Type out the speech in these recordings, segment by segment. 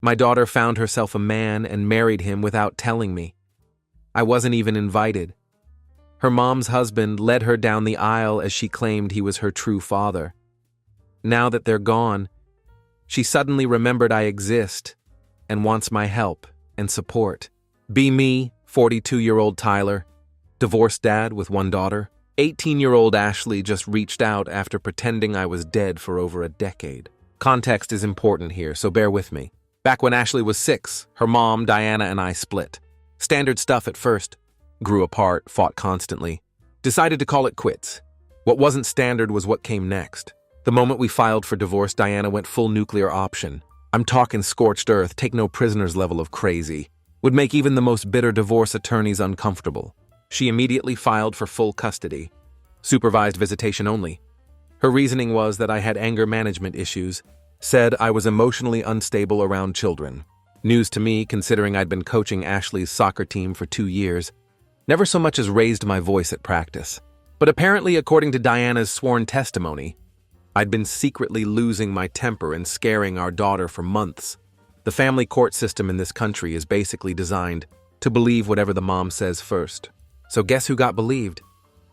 My daughter found herself a man and married him without telling me. I wasn't even invited. Her mom's husband led her down the aisle as she claimed he was her true father. Now that they're gone, she suddenly remembered I exist and wants my help and support. Be me, 42-year-old Tyler, divorced dad with one daughter. 18-year-old Ashley just reached out after pretending I was dead for over a decade. Context is important here, so bear with me. Back when Ashley was 6, her mom, Diana, and I split. Standard stuff at first. Grew apart, fought constantly. Decided to call it quits. What wasn't standard was what came next. The moment we filed for divorce, Diana went full nuclear option. I'm talking scorched earth, take no prisoners level of crazy. Would make even the most bitter divorce attorneys uncomfortable. She immediately filed for full custody. Supervised visitation only. Her reasoning was that I had anger management issues. Said I was emotionally unstable around children. News to me, considering I'd been coaching Ashley's soccer team for 2 years. Never so much as raised my voice at practice. But apparently, according to Diana's sworn testimony, I'd been secretly losing my temper and scaring our daughter for months. The family court system in this country is basically designed to believe whatever the mom says first. So guess who got believed?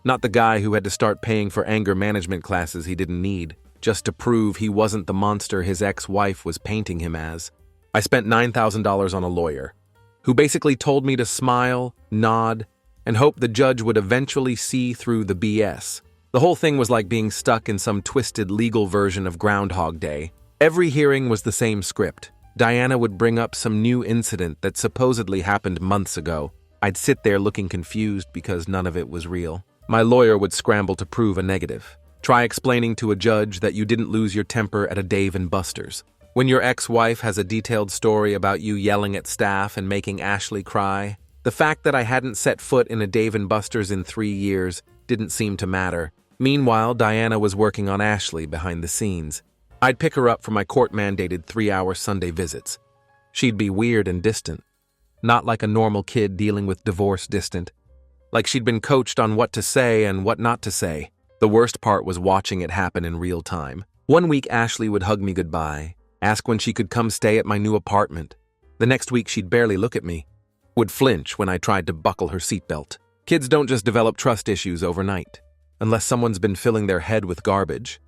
Not the guy who had to start paying for anger management classes he didn't need, just to prove he wasn't the monster his ex-wife was painting him as. I spent $9,000 on a lawyer, who basically told me to smile, nod, and hope the judge would eventually see through the BS. The whole thing was like being stuck in some twisted legal version of Groundhog Day. Every hearing was the same script. Diana would bring up some new incident that supposedly happened months ago. I'd sit there looking confused because none of it was real. My lawyer would scramble to prove a negative. Try explaining to a judge that you didn't lose your temper at a Dave & Buster's. When your ex-wife has a detailed story about you yelling at staff and making Ashley cry, the fact that I hadn't set foot in a Dave & Buster's in 3 years didn't seem to matter. Meanwhile, Diana was working on Ashley behind the scenes. I'd pick her up for my court-mandated 3-hour Sunday visits. She'd be weird and distant. Not like a normal kid dealing with divorce distant. Like she'd been coached on what to say and what not to say. The worst part was watching it happen in real time. One week, Ashley would hug me goodbye, ask when she could come stay at my new apartment. The next week, she'd barely look at me. Would flinch when I tried to buckle her seatbelt. Kids don't just develop trust issues overnight, unless someone's been filling their head with garbage.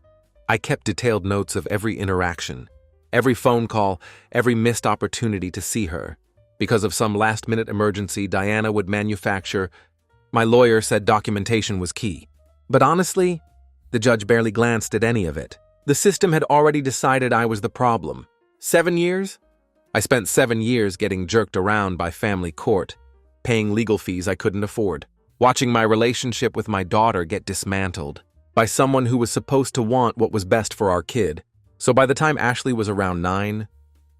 I kept detailed notes of every interaction, every phone call, every missed opportunity to see her. Because of some last-minute emergency Diana would manufacture, my lawyer said documentation was key. But honestly, the judge barely glanced at any of it. The system had already decided I was the problem. 7 years? I spent 7 years getting jerked around by family court, paying legal fees I couldn't afford, watching my relationship with my daughter get dismantled by someone who was supposed to want what was best for our kid. So by the time Ashley was around 9,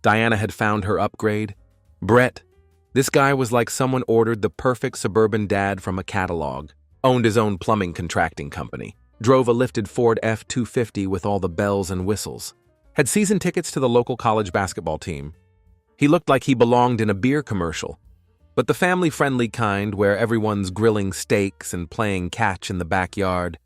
Diana had found her upgrade. Brett. This guy was like someone ordered the perfect suburban dad from a catalog. Owned his own plumbing contracting company. Drove a lifted Ford F-250 with all the bells and whistles. Had season tickets to the local college basketball team. He looked like he belonged in a beer commercial, but the family-friendly kind where everyone's grilling steaks and playing catch in the backyard.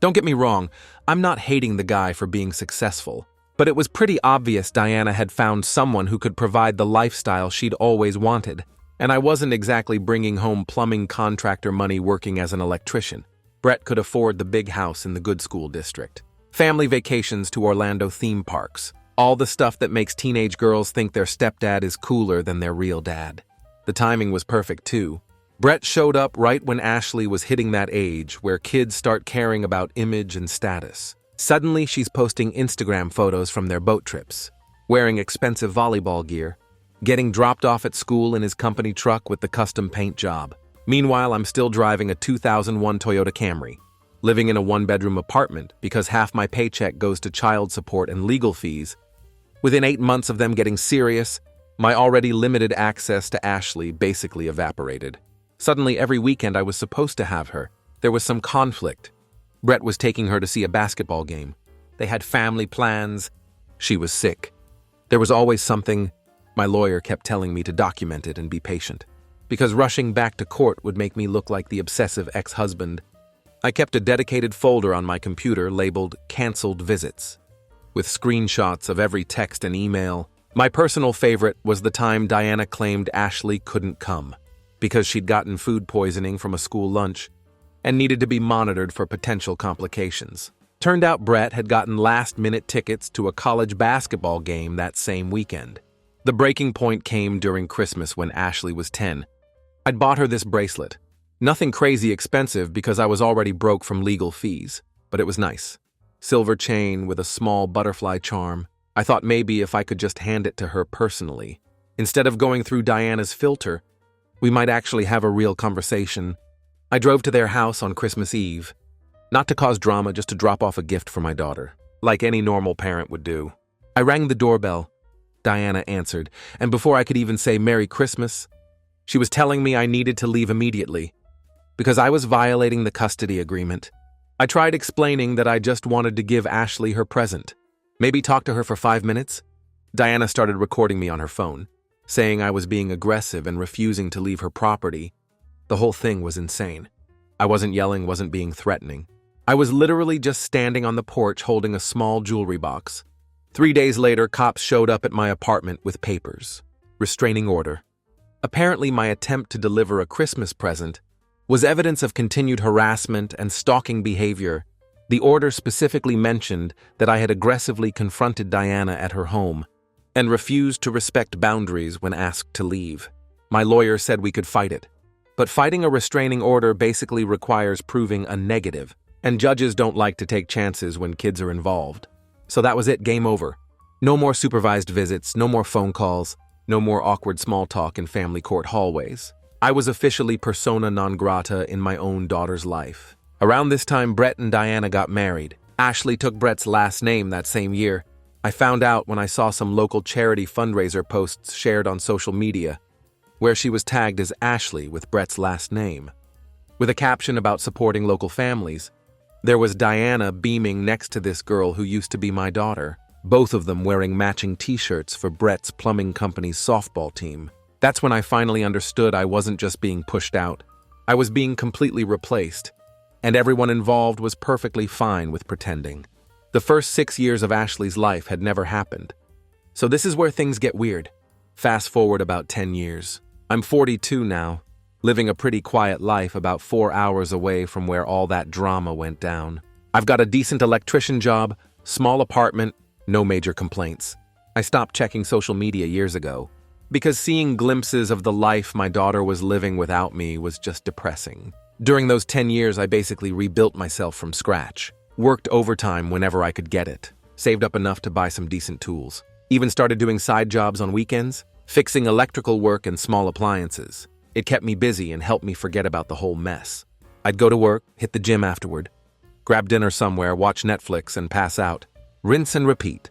Don't get me wrong, I'm not hating the guy for being successful, but it was pretty obvious Diana had found someone who could provide the lifestyle she'd always wanted. And I wasn't exactly bringing home plumbing contractor money working as an electrician. Brett could afford the big house in the good school district. Family vacations to Orlando theme parks. All the stuff that makes teenage girls think their stepdad is cooler than their real dad. The timing was perfect too. Brett showed up right when Ashley was hitting that age where kids start caring about image and status. Suddenly she's posting Instagram photos from their boat trips, wearing expensive volleyball gear, getting dropped off at school in his company truck with the custom paint job. Meanwhile, I'm still driving a 2001 Toyota Camry, living in a 1-bedroom apartment because half my paycheck goes to child support and legal fees. Within 8 months of them getting serious, my already limited access to Ashley basically evaporated. Suddenly, every weekend I was supposed to have her. There was some conflict. Brett was taking her to see a basketball game. They had family plans. She was sick. There was always something. My lawyer kept telling me to document it and be patient, because rushing back to court would make me look like the obsessive ex-husband. I kept a dedicated folder on my computer labeled Canceled Visits, with screenshots of every text and email, My personal favorite was the time Diana claimed Ashley couldn't come because she'd gotten food poisoning from a school lunch and needed to be monitored for potential complications. Turned out Brett had gotten last-minute tickets to a college basketball game that same weekend. The breaking point came during Christmas when Ashley was 10. I'd bought her this bracelet. Nothing crazy expensive because I was already broke from legal fees, but it was nice. Silver chain with a small butterfly charm. I thought maybe if I could just hand it to her personally, instead of going through Diana's filter, we might actually have a real conversation. I drove to their house on Christmas Eve. Not to cause drama, just to drop off a gift for my daughter, like any normal parent would do. I rang the doorbell. Diana answered, and before I could even say Merry Christmas, she was telling me I needed to leave immediately because I was violating the custody agreement. I tried explaining that I just wanted to give Ashley her present. Maybe talk to her for 5 minutes? Diana started recording me on her phone, saying I was being aggressive and refusing to leave her property. The whole thing was insane. I wasn't yelling, wasn't being threatening. I was literally just standing on the porch holding a small jewelry box. 3 days later, cops showed up at my apartment with papers. Restraining order. Apparently, my attempt to deliver a Christmas present was evidence of continued harassment and stalking behavior. The order specifically mentioned that I had aggressively confronted Diana at her home and refused to respect boundaries when asked to leave. My lawyer said we could fight it, but fighting a restraining order basically requires proving a negative, and judges don't like to take chances when kids are involved. So that was it, game over. No more supervised visits, no more phone calls, no more awkward small talk in family court hallways. I was officially persona non grata in my own daughter's life. Around this time, Brett and Diana got married. Ashley took Brett's last name that same year. I found out when I saw some local charity fundraiser posts shared on social media, where she was tagged as Ashley with Brett's last name. With a caption about supporting local families, there was Diana beaming next to this girl who used to be my daughter, both of them wearing matching t-shirts for Brett's plumbing company's softball team. That's when I finally understood I wasn't just being pushed out. I was being completely replaced. And everyone involved was perfectly fine with pretending. The first 6 years of Ashley's life had never happened. So this is where things get weird. Fast forward about 10 years. I'm 42 now, living a pretty quiet life about 4 hours away from where all that drama went down. I've got a decent electrician job, small apartment, no major complaints. I stopped checking social media years ago, because seeing glimpses of the life my daughter was living without me was just depressing. During those 10 years, I basically rebuilt myself from scratch, worked overtime whenever I could get it, saved up enough to buy some decent tools, even started doing side jobs on weekends, fixing electrical work and small appliances. It kept me busy and helped me forget about the whole mess. I'd go to work, hit the gym afterward, grab dinner somewhere, watch Netflix, and pass out. Rinse and repeat.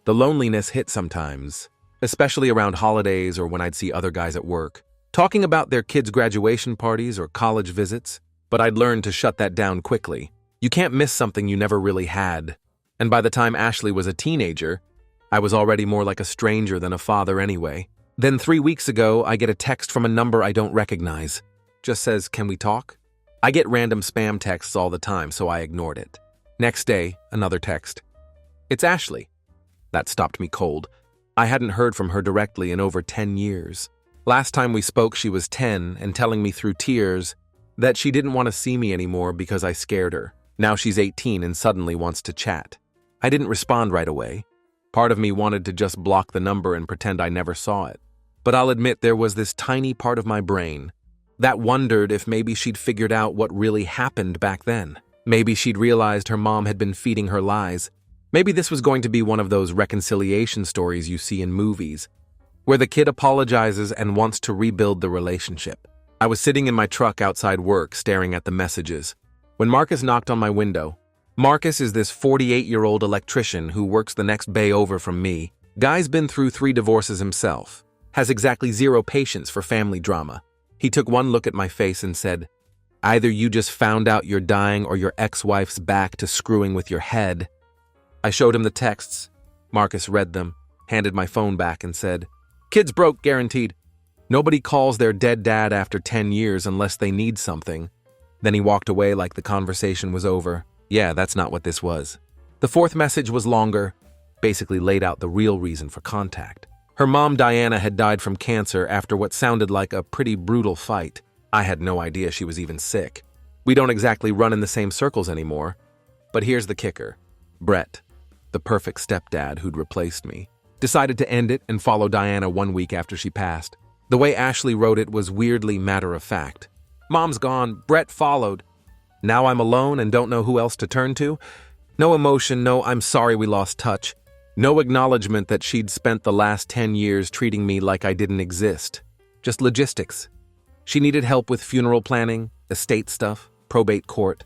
The loneliness hit sometimes, especially around holidays or when I'd see other guys at work, talking about their kids' graduation parties or college visits, but I'd learned to shut that down quickly. You can't miss something you never really had. And by the time Ashley was a teenager, I was already more like a stranger than a father anyway. Then 3 weeks ago, I get a text from a number I don't recognize. Just says, "Can we talk?" I get random spam texts all the time, so I ignored it. Next day, another text. "It's Ashley." That stopped me cold. I hadn't heard from her directly in over 10 years. Last time we spoke, she was 10 and telling me through tears that she didn't want to see me anymore because I scared her. Now she's 18 and suddenly wants to chat. I didn't respond right away. Part of me wanted to just block the number and pretend I never saw it. But I'll admit there was this tiny part of my brain that wondered if maybe she'd figured out what really happened back then. Maybe she'd realized her mom had been feeding her lies. Maybe this was going to be one of those reconciliation stories you see in movies, where the kid apologizes and wants to rebuild the relationship. I was sitting in my truck outside work staring at the messages when Marcus knocked on my window. Marcus is this 48-year-old electrician who works the next bay over from me. Guy's been through 3 divorces himself, has exactly 0 patience for family drama. He took one look at my face and said, "Either you just found out you're dying or your ex-wife's back to screwing with your head." I showed him the texts. Marcus read them, handed my phone back and said, "Kid's broke, guaranteed. Nobody calls their dead dad after 10 years unless they need something." Then he walked away like the conversation was over. Yeah, that's not what this was. The 4th message was longer, basically laid out the real reason for contact. Her mom, Diana, had died from cancer after what sounded like a pretty brutal fight. I had no idea she was even sick. We don't exactly run in the same circles anymore. But here's the kicker. Brett, the perfect stepdad who'd replaced me, decided to end it and follow Diana 1 week after she passed. The way Ashley wrote it was weirdly matter-of-fact. Mom's gone, Brett followed. Now I'm alone and don't know who else to turn to? No emotion, no I'm sorry we lost touch. No acknowledgement that she'd spent the last 10 years treating me like I didn't exist. Just logistics. She needed help with funeral planning, estate stuff, probate court.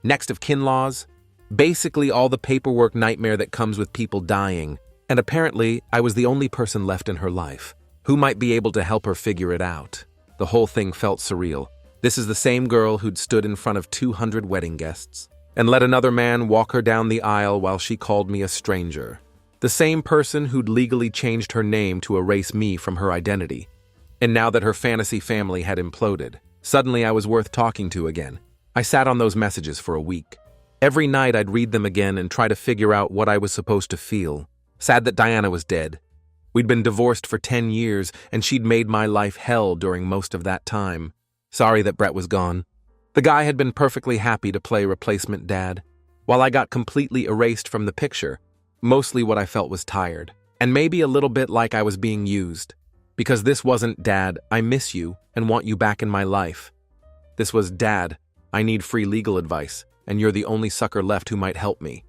Next of kin laws. Basically all the paperwork nightmare that comes with people dying. And apparently, I was the only person left in her life. Who might be able to help her figure it out? The whole thing felt surreal. This is the same girl who'd stood in front of 200 wedding guests and let another man walk her down the aisle while she called me a stranger. The same person who'd legally changed her name to erase me from her identity. And now that her fantasy family had imploded, suddenly I was worth talking to again. I sat on those messages for a week. Every night I'd read them again and try to figure out what I was supposed to feel. Sad that Diana was dead. We'd been divorced for 10 years, and she'd made my life hell during most of that time. Sorry that Brett was gone. The guy had been perfectly happy to play replacement dad. While I got completely erased from the picture, mostly what I felt was tired, and maybe a little bit like I was being used. Because this wasn't, Dad, I miss you and want you back in my life. This was, Dad, I need free legal advice, and you're the only sucker left who might help me.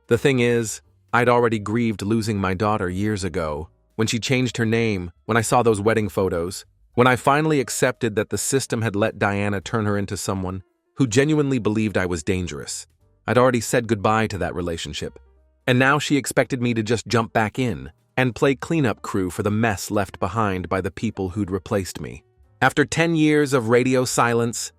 The thing is, I'd already grieved losing my daughter years ago, when she changed her name, when I saw those wedding photos, when I finally accepted that the system had let Diana turn her into someone who genuinely believed I was dangerous. I'd already said goodbye to that relationship, and now she expected me to just jump back in and play cleanup crew for the mess left behind by the people who'd replaced me. After 10 years of radio silence,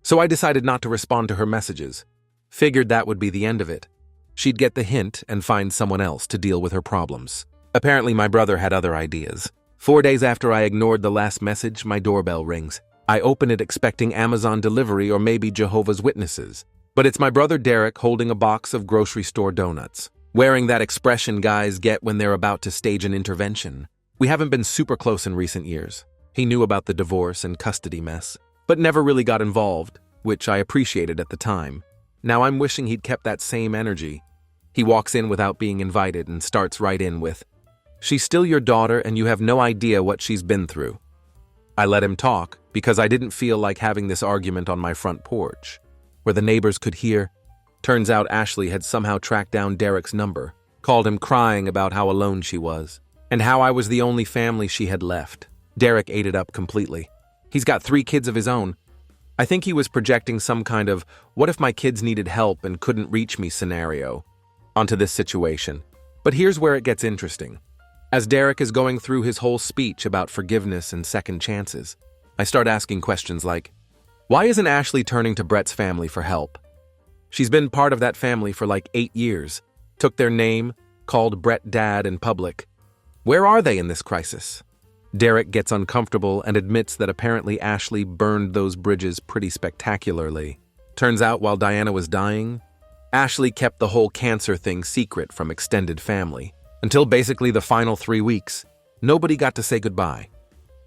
so I decided not to respond to her messages. Figured that would be the end of it. She'd get the hint and find someone else to deal with her problems. Apparently my brother had other ideas. 4 days after I ignored the last message, my doorbell rings. I open it expecting Amazon delivery or maybe Jehovah's Witnesses. But it's my brother Derek holding a box of grocery store donuts, wearing that expression guys get when they're about to stage an intervention. We haven't been super close in recent years. He knew about the divorce and custody mess, but never really got involved, which I appreciated at the time. Now I'm wishing he'd kept that same energy. He walks in without being invited and starts right in with, "She's still your daughter and you have no idea what she's been through." I let him talk because I didn't feel like having this argument on my front porch, where the neighbors could hear. Turns out Ashley had somehow tracked down Derek's number, called him crying about how alone she was, and how I was the only family she had left. Derek ate it up completely. He's got 3 kids of his own. I think he was projecting some kind of what if my kids needed help and couldn't reach me scenario onto this situation. But here's where it gets interesting. As Derek is going through his whole speech about forgiveness and second chances, I start asking questions like, why isn't Ashley turning to Brett's family for help? She's been part of that family for like 8 years, took their name, called Brett dad in public. Where are they in this crisis? Derek gets uncomfortable and admits that apparently Ashley burned those bridges pretty spectacularly. Turns out while Diana was dying, Ashley kept the whole cancer thing secret from extended family. Until basically the final 3 weeks, nobody got to say goodbye.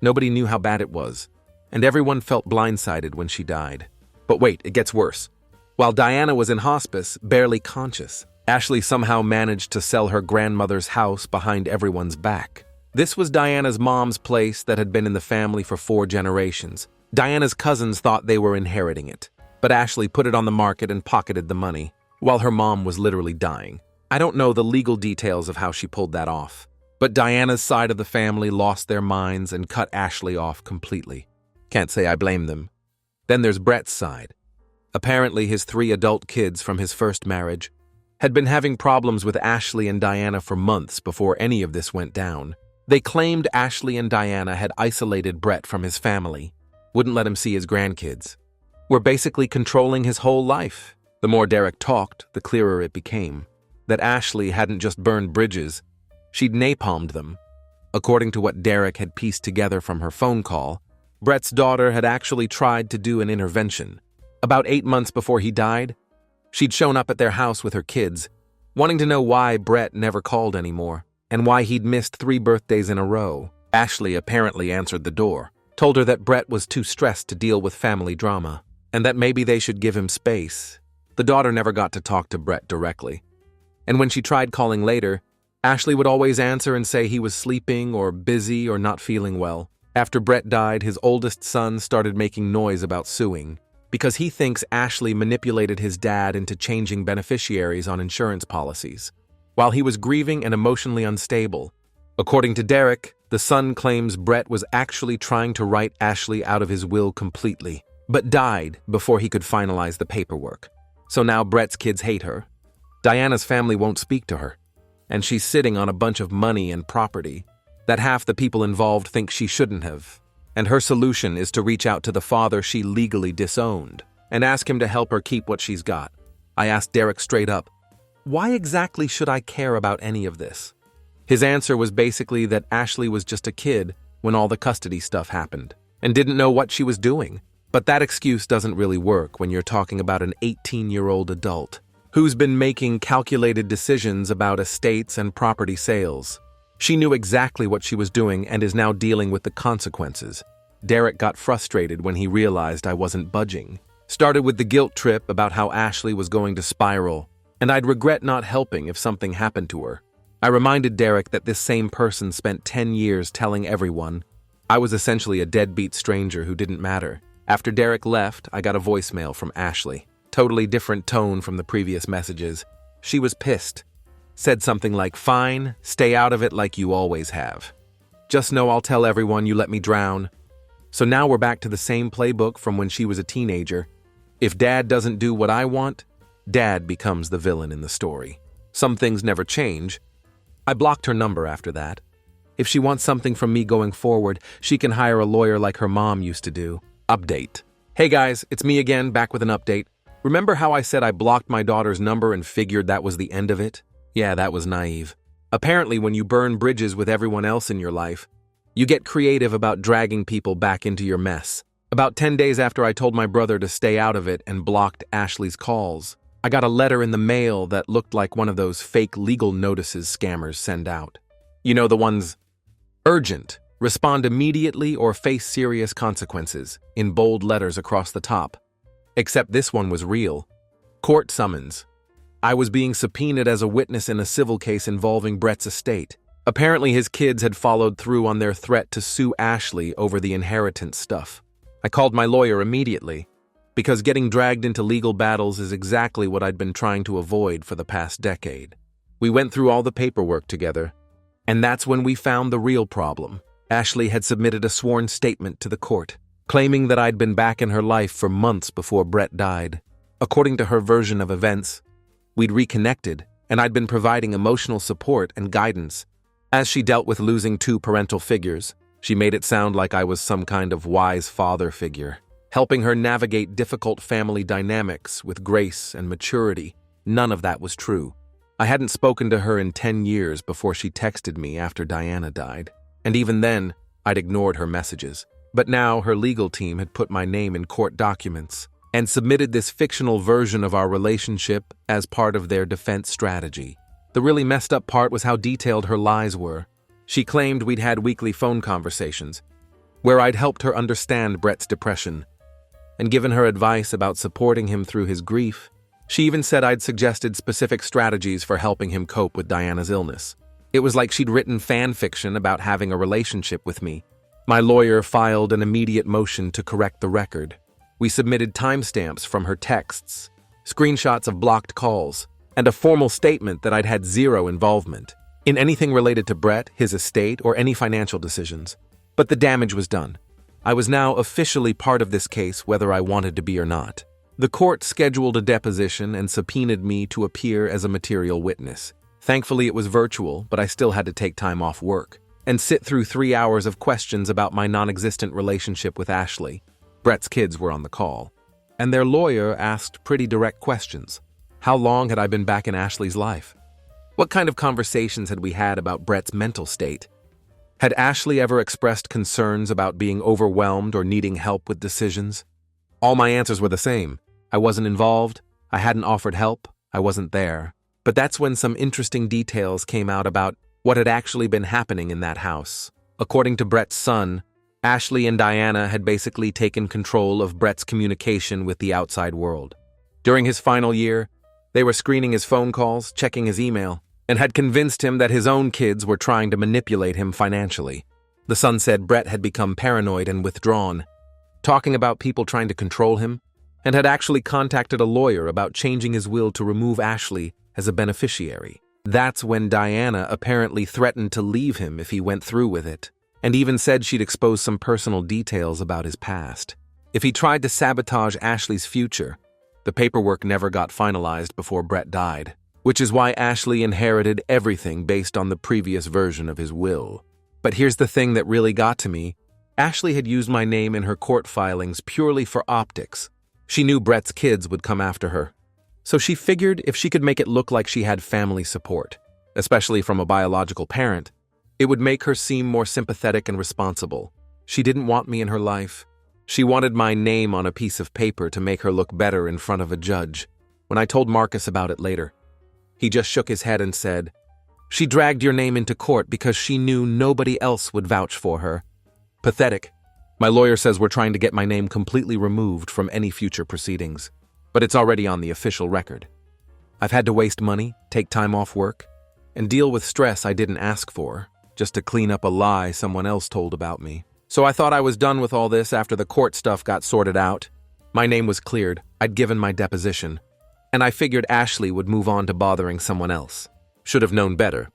Nobody knew how bad it was, and everyone felt blindsided when she died. But wait, it gets worse. While Diana was in hospice, barely conscious, Ashley somehow managed to sell her grandmother's house behind everyone's back. This was Diana's mom's place that had been in the family for 4 generations. Diana's cousins thought they were inheriting it, but Ashley put it on the market and pocketed the money, while her mom was literally dying. I don't know the legal details of how she pulled that off, but Diana's side of the family lost their minds and cut Ashley off completely. Can't say I blame them. Then there's Brett's side. Apparently his 3 adult kids from his first marriage had been having problems with Ashley and Diana for months before any of this went down. They claimed Ashley and Diana had isolated Brett from his family, wouldn't let him see his grandkids, were basically controlling his whole life. The more Derek talked, the clearer it became that Ashley hadn't just burned bridges, she'd napalmed them. According to what Derek had pieced together from her phone call, Brett's daughter had actually tried to do an intervention. About 8 months before he died, she'd shown up at their house with her kids, wanting to know why Brett never called anymore. and why he'd missed 3 birthdays in a row. Ashley apparently answered the door, told her that Brett was too stressed to deal with family drama, and that maybe they should give him space. The daughter never got to talk to Brett directly. And when she tried calling later, Ashley would always answer and say he was sleeping or busy or not feeling well. After Brett died, his oldest son started making noise about suing, because he thinks Ashley manipulated his dad into changing beneficiaries on insurance policies, while he was grieving and emotionally unstable. According to Derek, the son claims Brett was actually trying to write Ashley out of his will completely, but died before he could finalize the paperwork. So now Brett's kids hate her. Diana's family won't speak to her, and she's sitting on a bunch of money and property that half the people involved think she shouldn't have. And her solution is to reach out to the father she legally disowned and ask him to help her keep what she's got. I asked Derek straight up, "Why exactly should I care about any of this?" His answer was basically that Ashley was just a kid when all the custody stuff happened and didn't know what she was doing. But that excuse doesn't really work when you're talking about an 18-year-old adult who's been making calculated decisions about estates and property sales. She knew exactly what she was doing and is now dealing with the consequences. Derek got frustrated when he realized I wasn't budging. Started with the guilt trip about how Ashley was going to spiral, and I'd regret not helping if something happened to her. I reminded Derek that this same person spent 10 years telling everyone I was essentially a deadbeat stranger who didn't matter. After Derek left, I got a voicemail from Ashley. Totally different tone from the previous messages. She was pissed. Said something like, "Fine, stay out of it like you always have. Just know I'll tell everyone you let me drown." So now we're back to the same playbook from when she was a teenager. If Dad doesn't do what I want, Dad becomes the villain in the story. Some things never change. I blocked her number after that. If she wants something from me going forward, she can hire a lawyer like her mom used to do. Update. Hey guys, it's me again, back with an update. Remember how I said I blocked my daughter's number and figured that was the end of it? Yeah, that was naive. Apparently, when you burn bridges with everyone else in your life, you get creative about dragging people back into your mess. About 10 days after I told my brother to stay out of it and blocked Ashley's calls, I got a letter in the mail that looked like one of those fake legal notices scammers send out. You know, the ones, urgent, respond immediately or face serious consequences, in bold letters across the top. Except this one was real. Court summons. I was being subpoenaed as a witness in a civil case involving Brett's estate. Apparently his kids had followed through on their threat to sue Ashley over the inheritance stuff. I called my lawyer immediately, because getting dragged into legal battles is exactly what I'd been trying to avoid for the past decade. We went through all the paperwork together, and that's when we found the real problem. Ashley had submitted a sworn statement to the court, claiming that I'd been back in her life for months before Brett died. According to her version of events, we'd reconnected, and I'd been providing emotional support and guidance. As she dealt with losing 2 parental figures, she made it sound like I was some kind of wise father figure, helping her navigate difficult family dynamics with grace and maturity. None of that was true. I hadn't spoken to her in 10 years before she texted me after Diana died, and even then, I'd ignored her messages. But now her legal team had put my name in court documents and submitted this fictional version of our relationship as part of their defense strategy. The really messed up part was how detailed her lies were. She claimed we'd had weekly phone conversations, where I'd helped her understand Brett's depression and given her advice about supporting him through his grief. She even said I'd suggested specific strategies for helping him cope with Diana's illness. It was like she'd written fan fiction about having a relationship with me. My lawyer filed an immediate motion to correct the record. We submitted timestamps from her texts, screenshots of blocked calls, and a formal statement that I'd had zero involvement in anything related to Brett, his estate, or any financial decisions. But the damage was done. I was now officially part of this case whether I wanted to be or not. The court scheduled a deposition and subpoenaed me to appear as a material witness. Thankfully, it was virtual, but I still had to take time off work and sit through 3 hours of questions about my non-existent relationship with Ashley. Brett's kids were on the call, and their lawyer asked pretty direct questions. How long had I been back in Ashley's life? What kind of conversations had we had about Brett's mental state? Had Ashley ever expressed concerns about being overwhelmed or needing help with decisions? All my answers were the same. I wasn't involved, I hadn't offered help, I wasn't there. But that's when some interesting details came out about what had actually been happening in that house. According to Brett's son, Ashley and Diana had basically taken control of Brett's communication with the outside world. During his final year, they were screening his phone calls, checking his email, and had convinced him that his own kids were trying to manipulate him financially. The son said Brett had become paranoid and withdrawn, talking about people trying to control him, and had actually contacted a lawyer about changing his will to remove Ashley as a beneficiary. That's when Diana apparently threatened to leave him if he went through with it, and even said she'd expose some personal details about his past. If he tried to sabotage Ashley's future, the paperwork never got finalized before Brett died, which is why Ashley inherited everything based on the previous version of his will. But here's the thing that really got to me. Ashley had used my name in her court filings purely for optics. She knew Brett's kids would come after her. So she figured if she could make it look like she had family support, especially from a biological parent, it would make her seem more sympathetic and responsible. She didn't want me in her life. She wanted my name on a piece of paper to make her look better in front of a judge. When I told Marcus about it later, he just shook his head and said, "She dragged your name into court because she knew nobody else would vouch for her. Pathetic. My lawyer says we're trying to get my name completely removed from any future proceedings, but it's already on the official record. I've had to waste money, take time off work, and deal with stress I didn't ask for, just to clean up a lie someone else told about me. So I thought I was done with all this after the court stuff got sorted out. My name was cleared, I'd given my deposition, and I figured Ashley would move on to bothering someone else. Should have known better.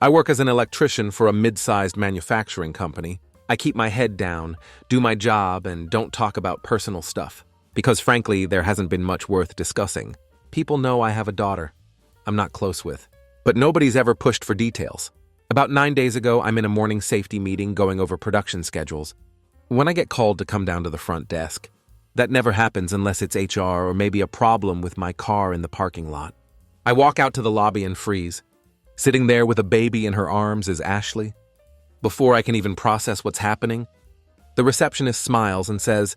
I work as an electrician for a mid-sized manufacturing company. I keep my head down, do my job, and don't talk about personal stuff, because frankly, there hasn't been much worth discussing. People know I have a daughter I'm not close with, but nobody's ever pushed for details. About 9 days ago, I'm in a morning safety meeting going over production schedules. When I get called to come down to the front desk, that never happens unless it's HR or maybe a problem with my car in the parking lot. I walk out to the lobby and freeze. Sitting there with a baby in her arms is Ashley. Before I can even process what's happening, the receptionist smiles and says,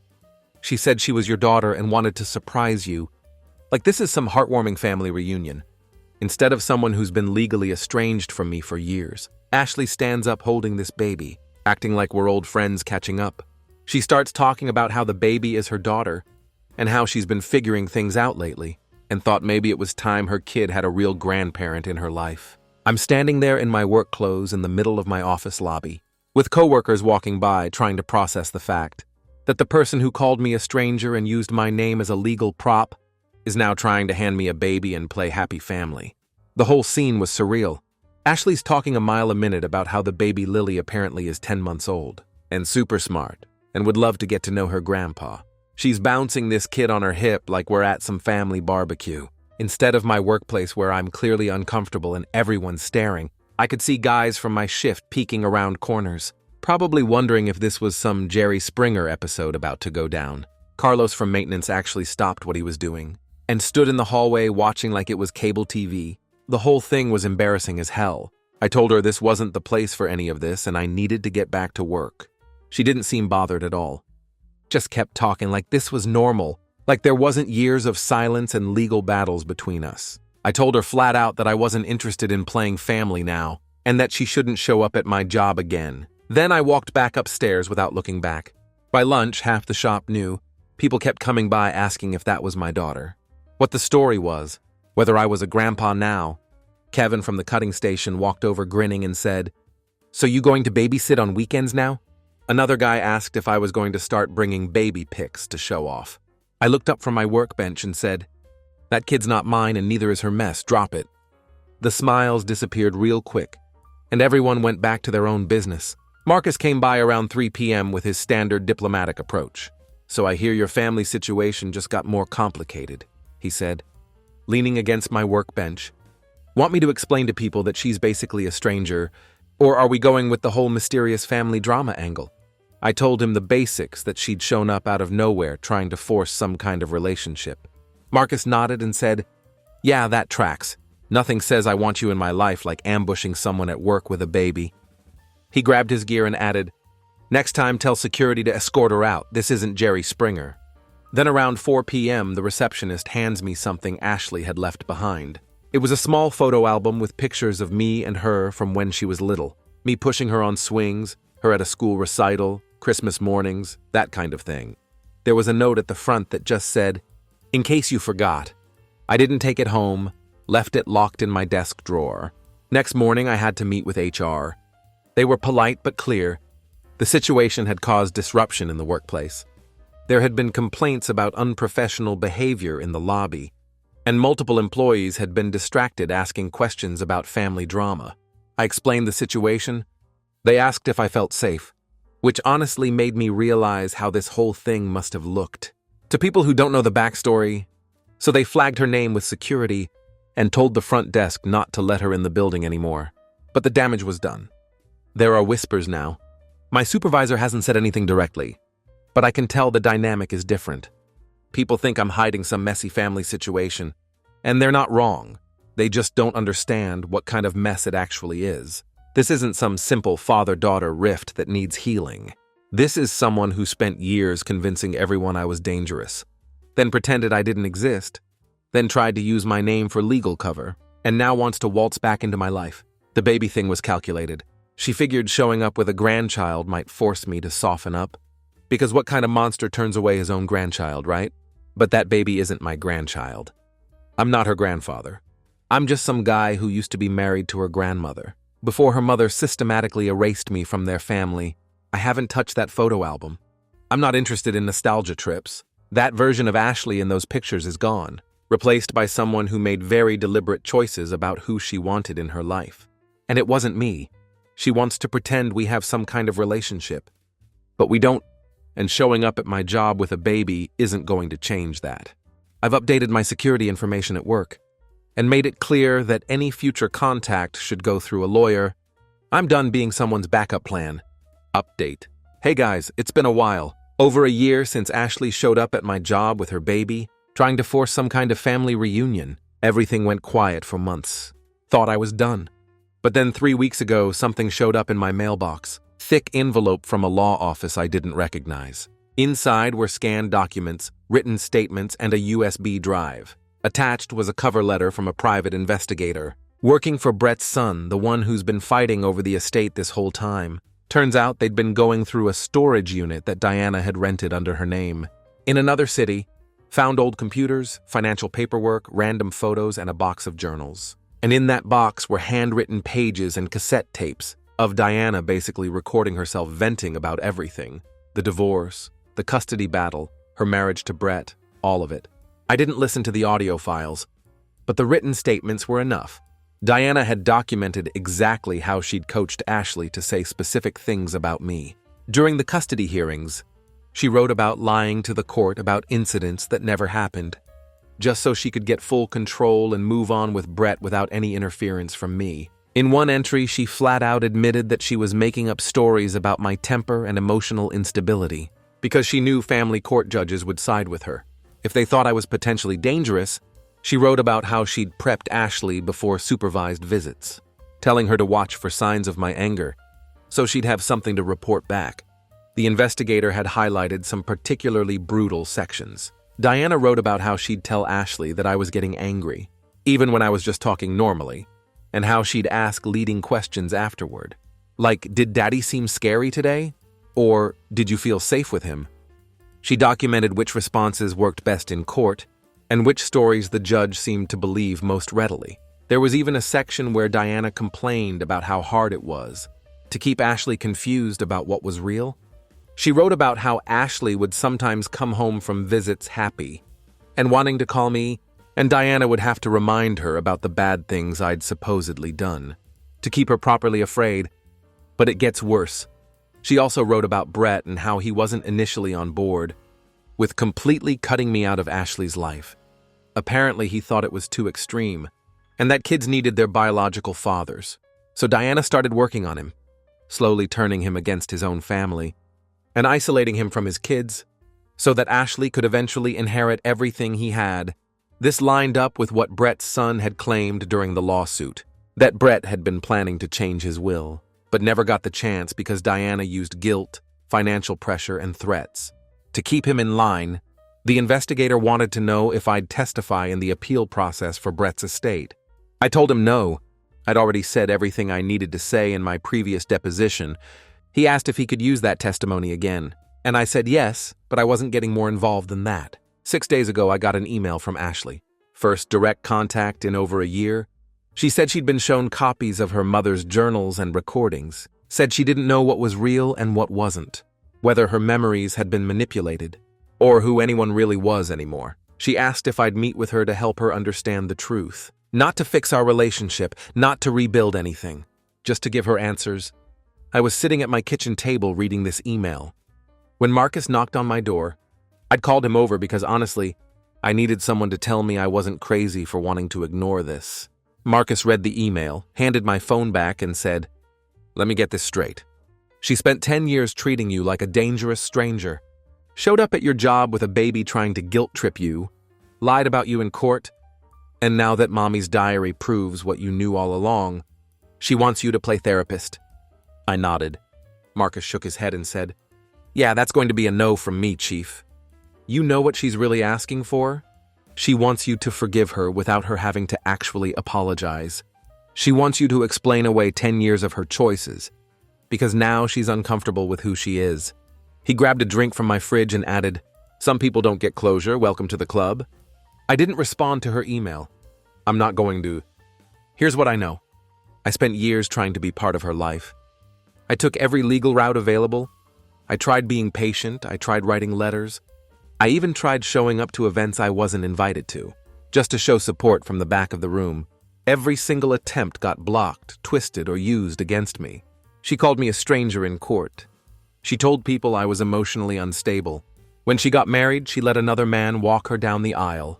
"She said she was your daughter and wanted to surprise you. Like this is some heartwarming family reunion." Instead of someone who's been legally estranged from me for years, Ashley stands up holding this baby, acting like we're old friends catching up. She starts talking about how the baby is her daughter and how she's been figuring things out lately and thought maybe it was time her kid had a real grandparent in her life. I'm standing there in my work clothes in the middle of my office lobby, with coworkers walking by trying to process the fact that the person who called me a stranger and used my name as a legal prop is now trying to hand me a baby and play happy family. The whole scene was surreal. Ashley's talking a mile a minute about how the baby Lily apparently is 10 months old and super smart and would love to get to know her grandpa. She's bouncing this kid on her hip like we're at some family barbecue. Instead of my workplace where I'm clearly uncomfortable and everyone's staring, I could see guys from my shift peeking around corners, probably wondering if this was some Jerry Springer episode about to go down. Carlos from maintenance actually stopped what he was doing and stood in the hallway watching like it was cable TV. The whole thing was embarrassing as hell. I told her this wasn't the place for any of this and I needed to get back to work. She didn't seem bothered at all. Just kept talking like this was normal, like there wasn't years of silence and legal battles between us. I told her flat out that I wasn't interested in playing family now and that she shouldn't show up at my job again. Then I walked back upstairs without looking back. By lunch, half the shop knew. People kept coming by asking if that was my daughter, what the story was, whether I was a grandpa now. Kevin from the cutting station walked over grinning and said, "So you going to babysit on weekends now?" Another guy asked if I was going to start bringing baby pics to show off. I looked up from my workbench and said, "That kid's not mine and neither is her mess, drop it." The smiles disappeared real quick, and everyone went back to their own business. Marcus came by around 3 p.m. with his standard diplomatic approach. "So I hear your family situation just got more complicated," he said, leaning against my workbench. "Want me to explain to people that she's basically a stranger, or are we going with the whole mysterious family drama angle?" I told him the basics, that she'd shown up out of nowhere trying to force some kind of relationship. Marcus nodded and said, "Yeah, that tracks. Nothing says I want you in my life like ambushing someone at work with a baby." He grabbed his gear and added, "Next time tell security to escort her out. This isn't Jerry Springer." Then around 4 p.m., the receptionist hands me something Ashley had left behind. It was a small photo album with pictures of me and her from when she was little. Me pushing her on swings, her at a school recital, Christmas mornings, that kind of thing. There was a note at the front that just said, "In case you forgot." I didn't take it home, left it locked in my desk drawer. Next morning, I had to meet with HR. They were polite but clear. The situation had caused disruption in the workplace. There had been complaints about unprofessional behavior in the lobby, and multiple employees had been distracted asking questions about family drama. I explained the situation. They asked if I felt safe, which honestly made me realize how this whole thing must have looked. To people who don't know the backstory, so they flagged her name with security and told the front desk not to let her in the building anymore. But the damage was done. There are whispers now. My supervisor hasn't said anything directly, but I can tell the dynamic is different. People think I'm hiding some messy family situation, and they're not wrong. They just don't understand what kind of mess it actually is. This isn't some simple father-daughter rift that needs healing. This is someone who spent years convincing everyone I was dangerous, then pretended I didn't exist, then tried to use my name for legal cover, and now wants to waltz back into my life. The baby thing was calculated. She figured showing up with a grandchild might force me to soften up. Because what kind of monster turns away his own grandchild, right? But that baby isn't my grandchild. I'm not her grandfather. I'm just some guy who used to be married to her grandmother. Before her mother systematically erased me from their family, I haven't touched that photo album. I'm not interested in nostalgia trips. That version of Ashley in those pictures is gone, replaced by someone who made very deliberate choices about who she wanted in her life. And it wasn't me. She wants to pretend we have some kind of relationship. But we don't, and showing up at my job with a baby isn't going to change that. I've updated my security information at work and made it clear that any future contact should go through a lawyer. I'm done being someone's backup plan. Update. Hey guys, it's been a while. Over a year since Ashley showed up at my job with her baby, trying to force some kind of family reunion. Everything went quiet for months. Thought I was done. But then 3 weeks ago, something showed up in my mailbox. Thick envelope from a law office I didn't recognize. Inside were scanned documents, written statements, and a USB drive. Attached was a cover letter from a private investigator, working for Brett's son, the one who's been fighting over the estate this whole time. Turns out they'd been going through a storage unit that Diana had rented under her name. In another city, found old computers, financial paperwork, random photos, and a box of journals. And in that box were handwritten pages and cassette tapes of Diana basically recording herself venting about everything. The divorce, the custody battle, her marriage to Brett, all of it. I didn't listen to the audio files, but the written statements were enough. Diana had documented exactly how she'd coached Ashley to say specific things about me. During the custody hearings, she wrote about lying to the court about incidents that never happened, just so she could get full control and move on with Brett without any interference from me. In one entry, she flat out admitted that she was making up stories about my temper and emotional instability, because she knew family court judges would side with her. If they thought I was potentially dangerous, she wrote about how she'd prepped Ashley before supervised visits, telling her to watch for signs of my anger, so she'd have something to report back. The investigator had highlighted some particularly brutal sections. Diana wrote about how she'd tell Ashley that I was getting angry, even when I was just talking normally, and how she'd ask leading questions afterward. Like, did Daddy seem scary today? Or, did you feel safe with him? She documented which responses worked best in court, and which stories the judge seemed to believe most readily. There was even a section where Diana complained about how hard it was to keep Ashley confused about what was real. She wrote about how Ashley would sometimes come home from visits happy and wanting to call me, and Diana would have to remind her about the bad things I'd supposedly done to keep her properly afraid. But it gets worse. She also wrote about Brett and how he wasn't initially on board with completely cutting me out of Ashley's life. Apparently, he thought it was too extreme, and that kids needed their biological fathers. So Diana started working on him, slowly turning him against his own family and isolating him from his kids so that Ashley could eventually inherit everything he had. This lined up with what Brett's son had claimed during the lawsuit, that Brett had been planning to change his will, but never got the chance because Diana used guilt, financial pressure, and threats. To keep him in line, the investigator wanted to know if I'd testify in the appeal process for Brett's estate. I told him no. I'd already said everything I needed to say in my previous deposition. He asked if he could use that testimony again, and I said yes, but I wasn't getting more involved than that. 6 days ago, I got an email from Ashley. First direct contact in over a year. She said she'd been shown copies of her mother's journals and recordings, said she didn't know what was real and what wasn't, whether her memories had been manipulated, or who anyone really was anymore. She asked if I'd meet with her to help her understand the truth. Not to fix our relationship, not to rebuild anything, just to give her answers. I was sitting at my kitchen table reading this email. When Marcus knocked on my door, I'd called him over because honestly, I needed someone to tell me I wasn't crazy for wanting to ignore this. Marcus read the email, handed my phone back, and said, "Let me get this straight. She spent 10 years treating you like a dangerous stranger, showed up at your job with a baby trying to guilt trip you, lied about you in court, and now that Mommy's diary proves what you knew all along, she wants you to play therapist." I nodded. Marcus shook his head and said, "Yeah, that's going to be a no from me, Chief. You know what she's really asking for? She wants you to forgive her without her having to actually apologize. She wants you to explain away 10 years of her choices, because now she's uncomfortable with who she is." He grabbed a drink from my fridge and added, "Some people don't get closure. Welcome to the club." I didn't respond to her email. I'm not going to. Here's what I know. I spent years trying to be part of her life. I took every legal route available. I tried being patient. I tried writing letters. I even tried showing up to events I wasn't invited to, just to show support from the back of the room. Every single attempt got blocked, twisted, or used against me. She called me a stranger in court. She told people I was emotionally unstable. When she got married, she let another man walk her down the aisle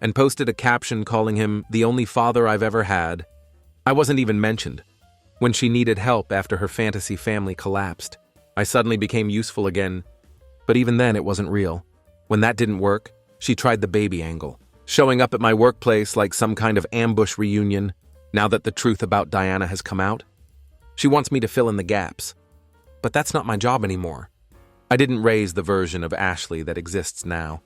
and posted a caption calling him the only father I've ever had. I wasn't even mentioned. When she needed help after her fantasy family collapsed, I suddenly became useful again, but even then it wasn't real. When that didn't work, she tried the baby angle, showing up at my workplace like some kind of ambush reunion now that the truth about Diana has come out. She wants me to fill in the gaps, but that's not my job anymore. I didn't raise the version of Ashley that exists now.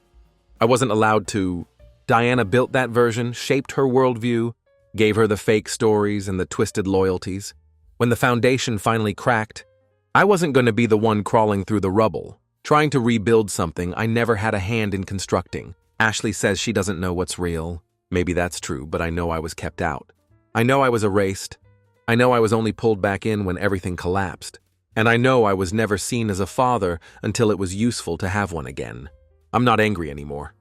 I wasn't allowed to. Diana built that version, shaped her worldview, gave her the fake stories and the twisted loyalties. When the foundation finally cracked, I wasn't going to be the one crawling through the rubble, trying to rebuild something I never had a hand in constructing. Ashley says she doesn't know what's real. Maybe that's true, but I know I was kept out. I know I was erased. I know I was only pulled back in when everything collapsed. And I know I was never seen as a father until it was useful to have one again. I'm not angry anymore.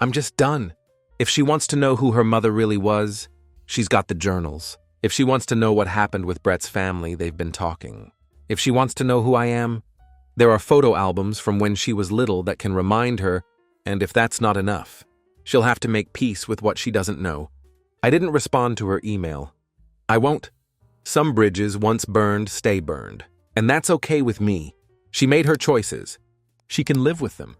I'm just done. If she wants to know who her mother really was, she's got the journals. If she wants to know what happened with Brett's family, they've been talking. If she wants to know who I am, there are photo albums from when she was little that can remind her, and if that's not enough, she'll have to make peace with what she doesn't know. I didn't respond to her email. I won't. Some bridges once burned stay burned, and that's okay with me. She made her choices. She can live with them.